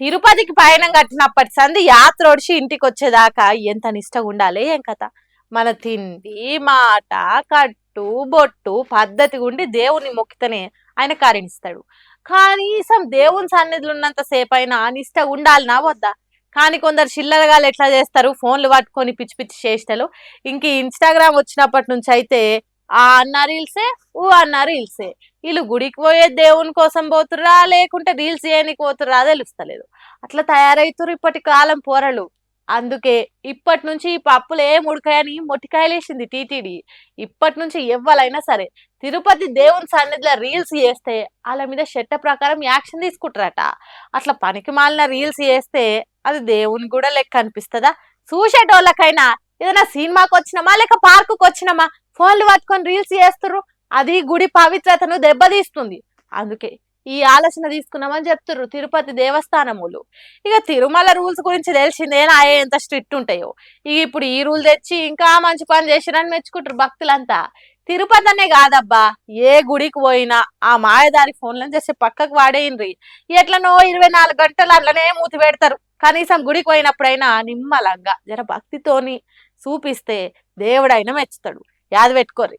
తిరుపతికి పయనం కట్టినప్పటి సంది యాత్ర ఒడిచి ఇంటికి వచ్చేదాకా ఎంత నిష్టగా ఉండాలి ఏం కథ. మన తిండి మాట కట్టు బొట్టు పద్ధతి ఉండి దేవుని మొక్కితేనే ఆయన కరుణిస్తాడు. కనీసం దేవుని సన్నిధులు ఉన్నంత సేపు అయినా నిష్ట ఉండాలనా వద్దా? కానీ కొందరు చిల్లరగాళ్ళు ఎట్లా చేస్తారు, ఫోన్లు పట్టుకొని పిచ్చి పిచ్చి చేష్టలు. ఇంక ఇన్స్టాగ్రామ్ వచ్చినప్పటి నుంచి అయితే ఆ అన్న రీల్సే ఊ అన్న రీల్సే. వీళ్ళు గుడికి పోయే దేవుని కోసం పోతుర్రా లేకుంటే రీల్స్ చేయనికి పోతుర్రా తెలుస్తలేదు. అట్లా తయారైతురు ఇప్పటి కాలం పోరలు. అందుకే ఇప్పటి నుంచి ఈ పప్పులు ఏం ఉడకాయని మొట్టికాయలేసింది టీటీడీ. ఇప్పటి నుంచి ఎవ్వలైనా సరే తిరుపతి దేవుని సన్నిధిలో రీల్స్ చేస్తే వాళ్ళ మీద చట్ట ప్రకారం యాక్షన్ తీసుకుంటారట. అట్లా పనికి మాలిన రీల్స్ చేస్తే అది దేవుని కూడా లెక్క అనిపిస్తుందా? చూసేటోళ్ళకైనా ఏదైనా సినిమాకి వచ్చినామా లేక పార్కుకి వచ్చినామా ఫోన్లు పట్టుకొని రీల్స్ చేస్తుర్రు. అది గుడి పవిత్రతను దెబ్బతీస్తుంది. అందుకే ఈ ఆలోచన తీసుకున్నామని చెప్తుర్రు తిరుపతి దేవస్థానములు. ఇక తిరుమల రూల్స్ గురించి తెలిసిందేనా ఎంత స్ట్రిక్ట్ ఉంటాయో. ఇక ఇప్పుడు ఈ రూల్ తెచ్చి ఇంకా మంచి పని చేసిరని మెచ్చుకుంటారు భక్తులంతా. తిరుపతి అనే కాదబ్బా, ఏ గుడికి పోయినా ఆ మాయదారి ఫోన్లను చేసి పక్కకు వాడేయండ్రి. ఎట్లనో 24 గంటలు అట్లనే మూతి పెడతారు. కనీసం గుడికి పోయినప్పుడైనా నిమ్మలంగా జర భక్తితోని చూపిస్తే దేవుడైనా మెచ్చుతాడు. యాద పెట్టుకోర్రి.